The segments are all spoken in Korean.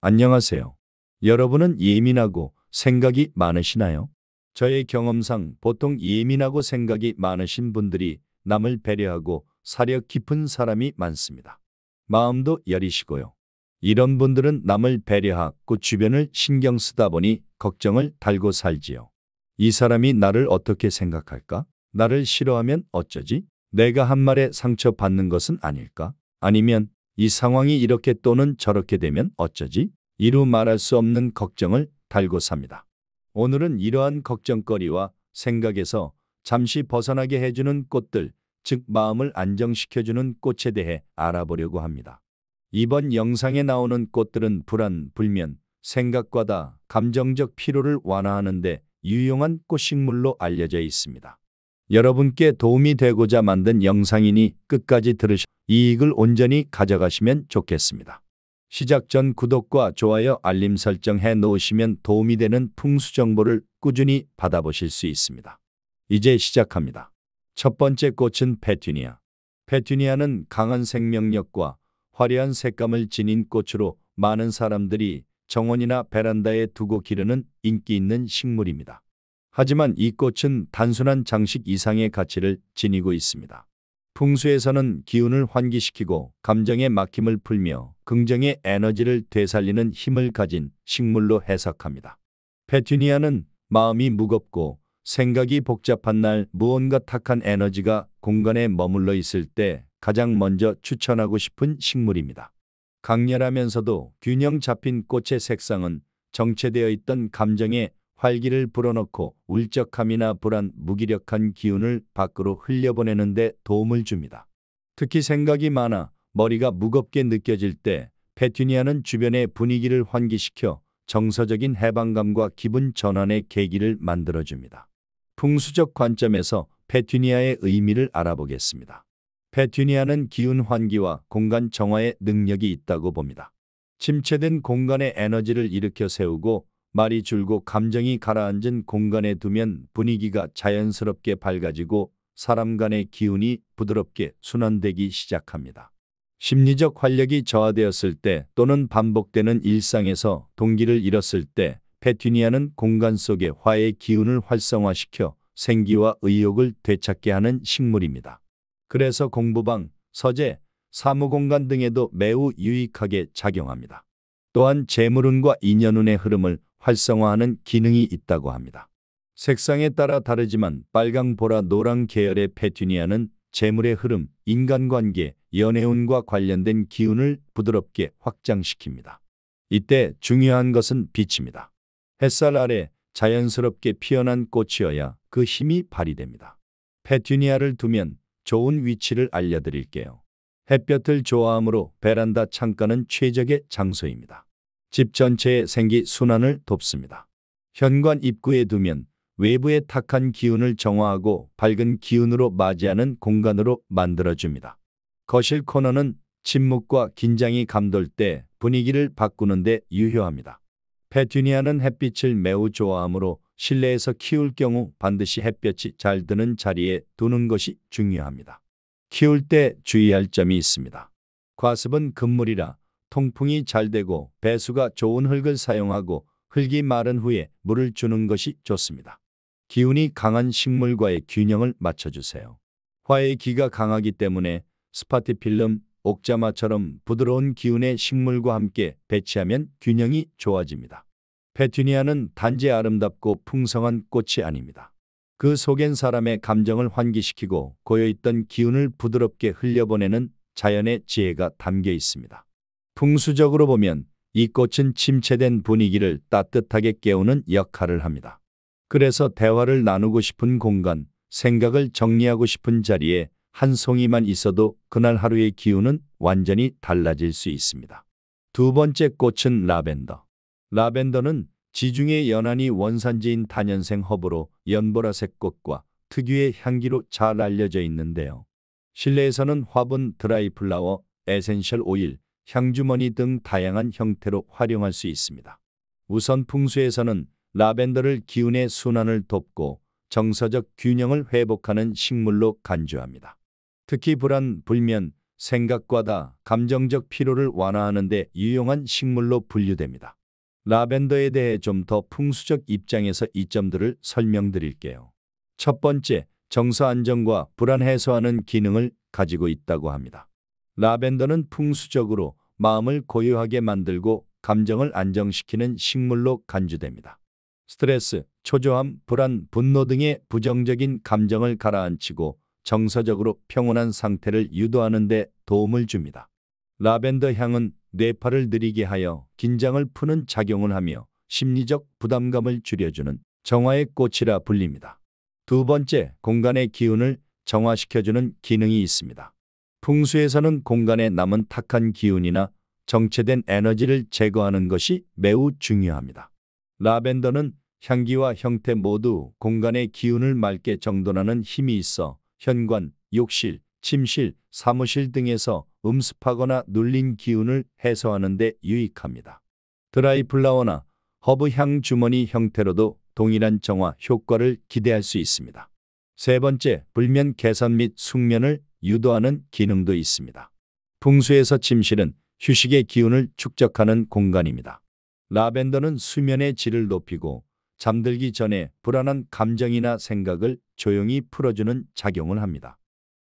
안녕하세요. 여러분은 예민하고 생각이 많으시나요? 저의 경험상 보통 예민하고 생각이 많으신 분들이 남을 배려하고 사려 깊은 사람이 많습니다. 마음도 여리시고요. 이런 분들은 남을 배려하고 주변을 신경 쓰다 보니 걱정을 달고 살지요. 이 사람이 나를 어떻게 생각할까? 나를 싫어하면 어쩌지? 내가 한 말에 상처받는 것은 아닐까? 아니면 이 상황이 이렇게 또는 저렇게 되면 어쩌지? 이루 말할 수 없는 걱정을 달고 삽니다. 오늘은 이러한 걱정거리와 생각에서 잠시 벗어나게 해주는 꽃들, 즉 마음을 안정시켜주는 꽃에 대해 알아보려고 합니다. 이번 영상에 나오는 꽃들은 불안, 불면, 생각과다 감정적 피로를 완화하는 데 유용한 꽃식물로 알려져 있습니다. 여러분께 도움이 되고자 만든 영상이니 끝까지 들으셔 이익을 온전히 가져가시면 좋겠습니다. 시작 전 구독과 좋아요, 알림 설정 해 놓으시면 도움이 되는 풍수 정보를 꾸준히 받아보실 수 있습니다. 이제 시작합니다. 첫 번째 꽃은 페투니아. 페투니아는 강한 생명력과 화려한 색감을 지닌 꽃으로 많은 사람들이 정원이나 베란다에 두고 기르는 인기 있는 식물입니다. 하지만 이 꽃은 단순한 장식 이상의 가치를 지니고 있습니다. 풍수에서는 기운을 환기시키고 감정의 막힘을 풀며 긍정의 에너지를 되살리는 힘을 가진 식물로 해석합니다. 페투니아는 마음이 무겁고 생각이 복잡한 날 무언가 탁한 에너지가 공간에 머물러 있을 때 가장 먼저 추천하고 싶은 식물입니다. 강렬하면서도 균형 잡힌 꽃의 색상은 정체되어 있던 감정의 활기를 불어넣고 울적함이나 불안, 무기력한 기운을 밖으로 흘려보내는 데 도움을 줍니다. 특히 생각이 많아 머리가 무겁게 느껴질 때 페투니아는 주변의 분위기를 환기시켜 정서적인 해방감과 기분 전환의 계기를 만들어줍니다. 풍수적 관점에서 페투니아의 의미를 알아보겠습니다. 페투니아는 기운 환기와 공간 정화의 능력이 있다고 봅니다. 침체된 공간의 에너지를 일으켜 세우고 말이 줄고 감정이 가라앉은 공간에 두면 분위기가 자연스럽게 밝아지고 사람 간의 기운이 부드럽게 순환되기 시작합니다. 심리적 활력이 저하되었을 때 또는 반복되는 일상에서 동기를 잃었을 때 페투니아는 공간 속의 화의 기운을 활성화시켜 생기와 의욕을 되찾게 하는 식물입니다. 그래서 공부방, 서재, 사무공간 등에도 매우 유익하게 작용합니다. 또한 재물운과 인연운의 흐름을 활성화하는 기능이 있다고 합니다. 색상에 따라 다르지만 빨강, 보라, 노랑 계열의 페투니아는 재물의 흐름, 인간관계, 연애운과 관련된 기운을 부드럽게 확장시킵니다. 이때 중요한 것은 빛입니다. 햇살 아래 자연스럽게 피어난 꽃이어야 그 힘이 발휘됩니다. 페투니아를 두면 좋은 위치를 알려드릴게요. 햇볕을 좋아하므로 베란다 창가는 최적의 장소입니다. 집 전체의 생기 순환을 돕습니다. 현관 입구에 두면 외부의 탁한 기운을 정화하고 밝은 기운으로 맞이하는 공간으로 만들어줍니다. 거실 코너는 침묵과 긴장이 감돌 때 분위기를 바꾸는 데 유효합니다. 페투니아는 햇빛을 매우 좋아하므로 실내에서 키울 경우 반드시 햇볕이 잘 드는 자리에 두는 것이 중요합니다. 키울 때 주의할 점이 있습니다. 과습은 금물이라 통풍이 잘 되고 배수가 좋은 흙을 사용하고 흙이 마른 후에 물을 주는 것이 좋습니다. 기운이 강한 식물과의 균형을 맞춰주세요. 화의 기가 강하기 때문에 스파티필름, 옥자마처럼 부드러운 기운의 식물과 함께 배치하면 균형이 좋아집니다. 페투니아는 단지 아름답고 풍성한 꽃이 아닙니다. 그 속엔 사람의 감정을 환기시키고 고여있던 기운을 부드럽게 흘려보내는 자연의 지혜가 담겨 있습니다. 풍수적으로 보면 이 꽃은 침체된 분위기를 따뜻하게 깨우는 역할을 합니다. 그래서 대화를 나누고 싶은 공간, 생각을 정리하고 싶은 자리에 한 송이만 있어도 그날 하루의 기운은 완전히 달라질 수 있습니다. 두 번째 꽃은 라벤더. 라벤더는 지중해 연안이 원산지인 다년생 허브로 연보라색 꽃과 특유의 향기로 잘 알려져 있는데요. 실내에서는 화분, 드라이 플라워, 에센셜 오일, 향주머니 등 다양한 형태로 활용할 수 있습니다. 우선 풍수에서는 라벤더를 기운의 순환을 돕고 정서적 균형을 회복하는 식물로 간주합니다. 특히 불안, 불면, 생각과다 감정적 피로를 완화하는 데 유용한 식물로 분류됩니다. 라벤더에 대해 좀 더 풍수적 입장에서 이 점들을 설명드릴게요. 첫 번째, 정서 안정과 불안 해소하는 기능을 가지고 있다고 합니다. 라벤더는 풍수적으로 마음을 고요하게 만들고 감정을 안정시키는 식물로 간주됩니다. 스트레스, 초조함, 불안, 분노 등의 부정적인 감정을 가라앉히고 정서적으로 평온한 상태를 유도하는 데 도움을 줍니다. 라벤더 향은 뇌파를 느리게 하여 긴장을 푸는 작용을 하며 심리적 부담감을 줄여주는 정화의 꽃이라 불립니다. 두 번째, 공간의 기운을 정화시켜주는 기능이 있습니다. 풍수에서는 공간에 남은 탁한 기운이나 정체된 에너지를 제거하는 것이 매우 중요합니다. 라벤더는 향기와 형태 모두 공간의 기운을 맑게 정돈하는 힘이 있어 현관, 욕실, 침실, 사무실 등에서 음습하거나 눌린 기운을 해소하는 데 유익합니다. 드라이 플라워나 허브 향 주머니 형태로도 동일한 정화 효과를 기대할 수 있습니다. 세 번째, 불면 개선 및 숙면을 유도하는 기능도 있습니다. 풍수에서 침실은 휴식의 기운을 축적하는 공간입니다. 라벤더는 수면의 질을 높이고 잠들기 전에 불안한 감정이나 생각을 조용히 풀어주는 작용을 합니다.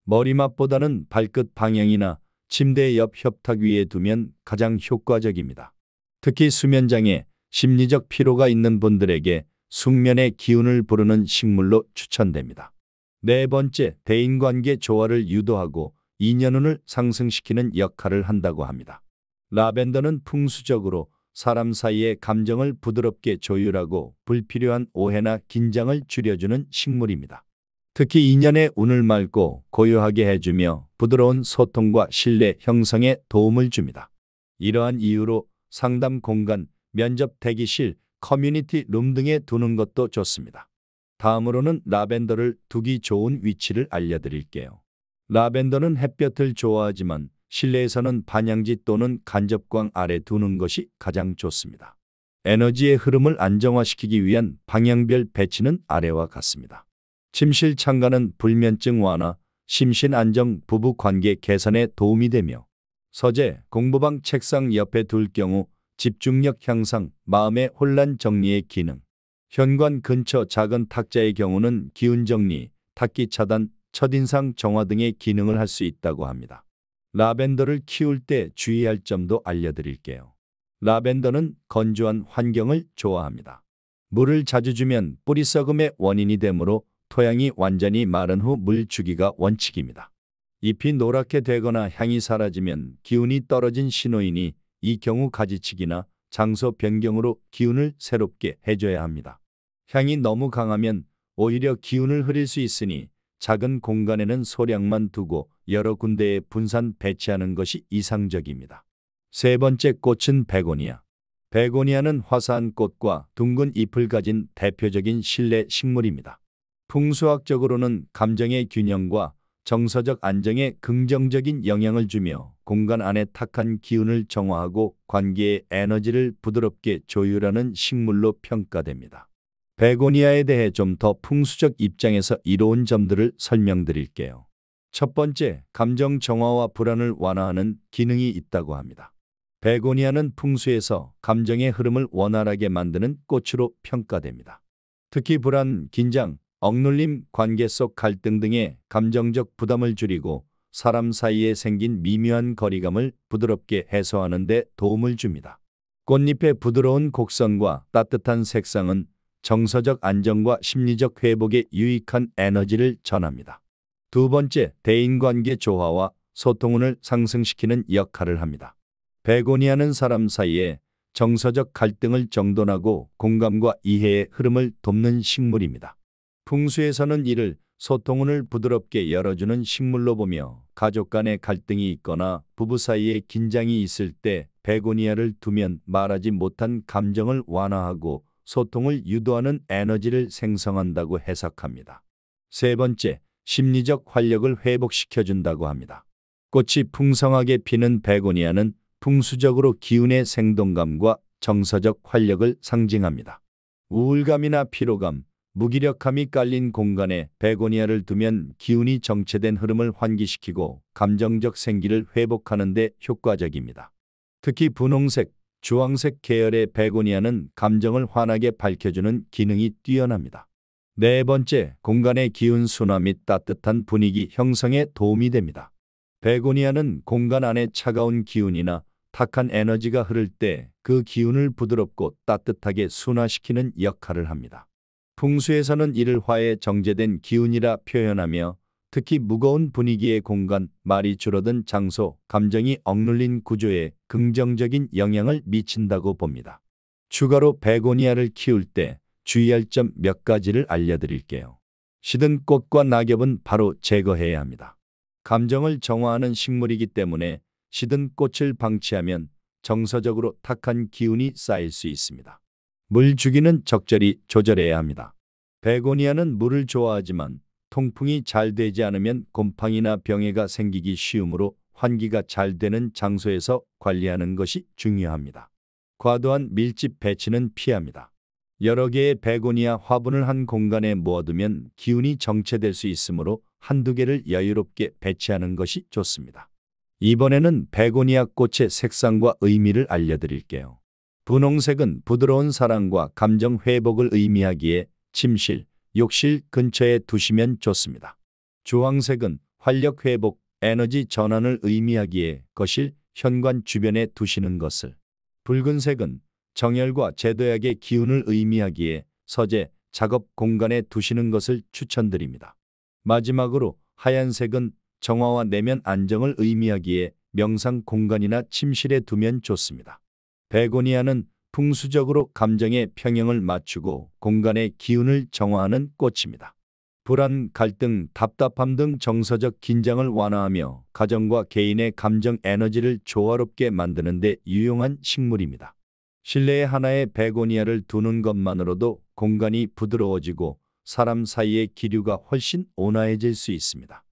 머리맡보다는 발끝 방향이나 침대 옆 협탁 위에 두면 가장 효과적입니다. 특히 수면장애, 심리적 피로가 있는 분들에게 숙면의 기운을 부르는 식물로 추천됩니다. 네 번째, 대인관계 조화를 유도하고 인연운을 상승시키는 역할을 한다고 합니다. 라벤더는 풍수적으로 사람 사이의 감정을 부드럽게 조율하고 불필요한 오해나 긴장을 줄여주는 식물입니다. 특히 인연의 운을 맑고 고요하게 해주며 부드러운 소통과 신뢰 형성에 도움을 줍니다. 이러한 이유로 상담 공간, 면접 대기실, 커뮤니티 룸 등에 두는 것도 좋습니다. 다음으로는 라벤더를 두기 좋은 위치를 알려드릴게요. 라벤더는 햇볕을 좋아하지만 실내에서는 반양지 또는 간접광 아래 두는 것이 가장 좋습니다. 에너지의 흐름을 안정화시키기 위한 방향별 배치는 아래와 같습니다. 침실 창가는 불면증 완화, 심신 안정, 부부 관계 개선에 도움이 되며 서재, 공부방 책상 옆에 둘 경우 집중력 향상, 마음의 혼란 정리의 기능, 현관 근처 작은 탁자의 경우는 기운 정리, 탁기 차단, 첫인상 정화 등의 기능을 할 수 있다고 합니다. 라벤더를 키울 때 주의할 점도 알려드릴게요. 라벤더는 건조한 환경을 좋아합니다. 물을 자주 주면 뿌리 썩음의 원인이 되므로 토양이 완전히 마른 후 물 주기가 원칙입니다. 잎이 노랗게 되거나 향이 사라지면 기운이 떨어진 신호이니 이 경우 가지치기나 장소 변경으로 기운을 새롭게 해줘야 합니다. 향이 너무 강하면 오히려 기운을 흐릴 수 있으니 작은 공간에는 소량만 두고 여러 군데에 분산 배치하는 것이 이상적입니다. 세 번째 꽃은 베고니아. 베고니아는 화사한 꽃과 둥근 잎을 가진 대표적인 실내 식물입니다. 풍수학적으로는 감정의 균형과 정서적 안정에 긍정적인 영향을 주며 공간 안의 탁한 기운을 정화하고 관계의 에너지를 부드럽게 조율하는 식물로 평가됩니다. 베고니아에 대해 좀 더 풍수적 입장에서 이로운 점들을 설명드릴게요. 첫 번째, 감정 정화와 불안을 완화하는 기능이 있다고 합니다. 베고니아는 풍수에서 감정의 흐름을 원활하게 만드는 꽃으로 평가됩니다. 특히 불안, 긴장, 억눌림, 관계 속 갈등 등의 감정적 부담을 줄이고 사람 사이에 생긴 미묘한 거리감을 부드럽게 해소하는 데 도움을 줍니다. 꽃잎의 부드러운 곡선과 따뜻한 색상은 정서적 안정과 심리적 회복에 유익한 에너지를 전합니다. 두 번째, 대인관계 조화와 소통운을 상승시키는 역할을 합니다. 베고니아는 사람 사이에 정서적 갈등을 정돈하고 공감과 이해의 흐름을 돕는 식물입니다. 풍수에서는 이를 소통운을 부드럽게 열어주는 식물로 보며 가족 간의 갈등이 있거나 부부 사이에 긴장이 있을 때 베고니아를 두면 말하지 못한 감정을 완화하고 소통을 유도하는 에너지를 생성한다고 해석합니다. 세 번째, 심리적 활력을 회복시켜준다고 합니다. 꽃이 풍성하게 피는 베고니아는 풍수적으로 기운의 생동감과 정서적 활력을 상징합니다. 우울감이나 피로감, 무기력함이 깔린 공간에 베고니아를 두면 기운이 정체된 흐름을 환기시키고 감정적 생기를 회복하는 데 효과적입니다. 특히 분홍색, 주황색 계열의 베고니아는 감정을 환하게 밝혀주는 기능이 뛰어납니다. 네 번째, 공간의 기운 순화 및 따뜻한 분위기 형성에 도움이 됩니다. 베고니아는 공간 안에 차가운 기운이나 탁한 에너지가 흐를 때 그 기운을 부드럽고 따뜻하게 순화시키는 역할을 합니다. 풍수에서는 이를 화에 정제된 기운이라 표현하며 특히 무거운 분위기의 공간, 말이 줄어든 장소, 감정이 억눌린 구조에 긍정적인 영향을 미친다고 봅니다. 추가로 베고니아를 키울 때 주의할 점 몇 가지를 알려드릴게요. 시든 꽃과 낙엽은 바로 제거해야 합니다. 감정을 정화하는 식물이기 때문에 시든 꽃을 방치하면 정서적으로 탁한 기운이 쌓일 수 있습니다. 물 주기는 적절히 조절해야 합니다. 베고니아는 물을 좋아하지만 통풍이 잘 되지 않으면 곰팡이나 병해가 생기기 쉬우므로 환기가 잘 되는 장소에서 관리하는 것이 중요합니다. 과도한 밀집 배치는 피합니다. 여러 개의 베고니아 화분을 한 공간에 모아두면 기운이 정체될 수 있으므로 한두 개를 여유롭게 배치하는 것이 좋습니다. 이번에는 베고니아 꽃의 색상과 의미를 알려드릴게요. 분홍색은 부드러운 사랑과 감정 회복을 의미하기에 침실, 욕실 근처에 두시면 좋습니다. 주황색은 활력 회복, 에너지 전환을 의미하기에 거실, 현관 주변에 두시는 것을. 붉은색은 정열과 제도약의 기운을 의미하기에 서재, 작업 공간에 두시는 것을 추천드립니다. 마지막으로 하얀색은 정화와 내면 안정을 의미하기에 명상 공간이나 침실에 두면 좋습니다. 베고니아는 풍수적으로 감정의 평형을 맞추고 공간의 기운을 정화하는 꽃입니다. 불안, 갈등, 답답함 등 정서적 긴장을 완화하며 가정과 개인의 감정 에너지를 조화롭게 만드는 데 유용한 식물입니다. 실내에 하나의 베고니아를 두는 것만으로도 공간이 부드러워지고 사람 사이의 기류가 훨씬 온화해질 수 있습니다.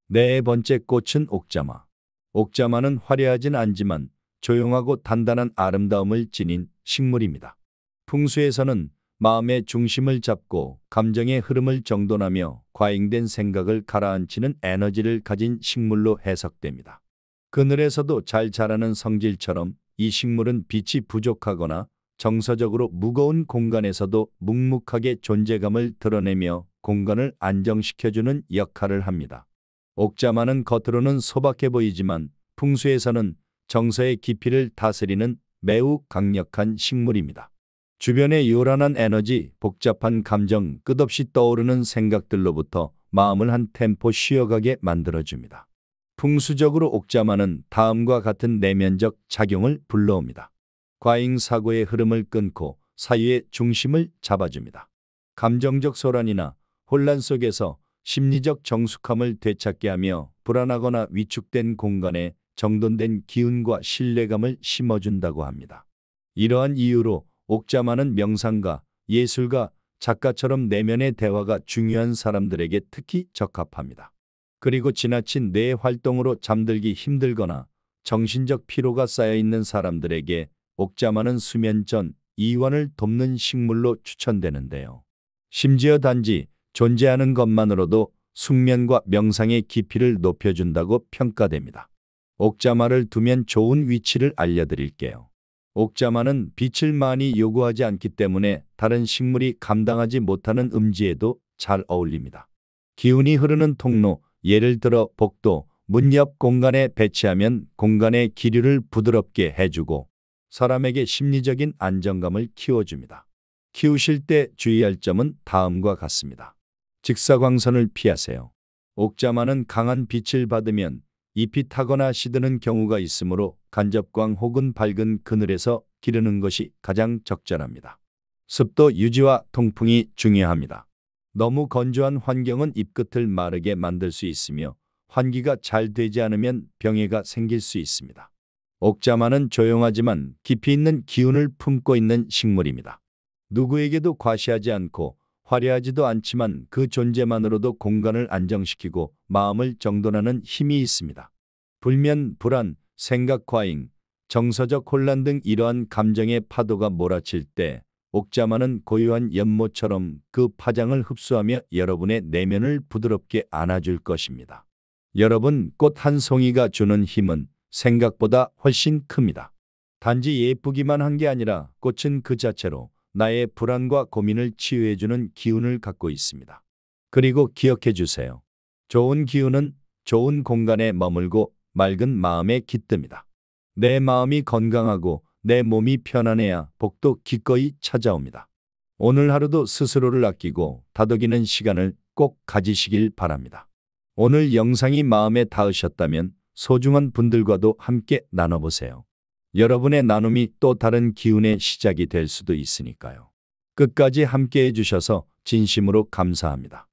네 번째 꽃은 옥자마. 옥자마는 화려하진 않지만 조용하고 단단한 아름다움을 지닌 식물입니다. 풍수에서는 마음의 중심을 잡고 감정의 흐름을 정돈하며 과잉된 생각을 가라앉히는 에너지를 가진 식물로 해석됩니다. 그늘에서도 잘 자라는 성질처럼 이 식물은 빛이 부족하거나 정서적으로 무거운 공간에서도 묵묵하게 존재감을 드러내며 공간을 안정시켜주는 역할을 합니다. 옥자마는 겉으로는 소박해 보이지만 풍수에서는 정서의 깊이를 다스리는 매우 강력한 식물입니다. 주변의 요란한 에너지, 복잡한 감정, 끝없이 떠오르는 생각들로부터 마음을 한 템포 쉬어가게 만들어줍니다. 풍수적으로 옥자마는 다음과 같은 내면적 작용을 불러옵니다. 과잉 사고의 흐름을 끊고 사유의 중심을 잡아줍니다. 감정적 소란이나 혼란 속에서 심리적 정숙함을 되찾게 하며 불안하거나 위축된 공간에 정돈된 기운과 신뢰감을 심어준다고 합니다. 이러한 이유로 옥자마는 명상가, 예술가, 작가처럼 내면의 대화가 중요한 사람들에게 특히 적합합니다. 그리고 지나친 뇌 활동으로 잠들기 힘들거나 정신적 피로가 쌓여있는 사람들에게 옥자마는 수면 전 이완을 돕는 식물로 추천되는데요. 심지어 단지 존재하는 것만으로도 숙면과 명상의 깊이를 높여준다고 평가됩니다. 옥자마를 두면 좋은 위치를 알려드릴게요. 옥자마는 빛을 많이 요구하지 않기 때문에 다른 식물이 감당하지 못하는 음지에도 잘 어울립니다. 기운이 흐르는 통로, 예를 들어 복도, 문 옆 공간에 배치하면 공간의 기류를 부드럽게 해주고 사람에게 심리적인 안정감을 키워줍니다. 키우실 때 주의할 점은 다음과 같습니다. 직사광선을 피하세요. 옥자마는 강한 빛을 받으면 잎이 타거나 시드는 경우가 있으므로 간접광 혹은 밝은 그늘에서 기르는 것이 가장 적절합니다. 습도 유지와 통풍이 중요합니다. 너무 건조한 환경은 잎끝을 마르게 만들 수 있으며 환기가 잘 되지 않으면 병해가 생길 수 있습니다. 옥자마는 조용하지만 깊이 있는 기운을 품고 있는 식물입니다. 누구에게도 과시하지 않고 화려하지도 않지만 그 존재만으로도 공간을 안정시키고 마음을 정돈하는 힘이 있습니다. 불면, 불안, 생각 과잉, 정서적 혼란 등 이러한 감정의 파도가 몰아칠 때 옥자마는 고요한 연못처럼 그 파장을 흡수하며 여러분의 내면을 부드럽게 안아줄 것입니다. 여러분, 꽃 한 송이가 주는 힘은 생각보다 훨씬 큽니다. 단지 예쁘기만 한 게 아니라 꽃은 그 자체로 나의 불안과 고민을 치유해주는 기운을 갖고 있습니다. 그리고 기억해 주세요. 좋은 기운은 좋은 공간에 머물고 맑은 마음에 깃듭니다. 내 마음이 건강하고 내 몸이 편안해야 복도 기꺼이 찾아옵니다. 오늘 하루도 스스로를 아끼고 다독이는 시간을 꼭 가지시길 바랍니다. 오늘 영상이 마음에 닿으셨다면 소중한 분들과도 함께 나눠보세요. 여러분의 나눔이 또 다른 기운의 시작이 될 수도 있으니까요. 끝까지 함께 해주셔서 진심으로 감사합니다.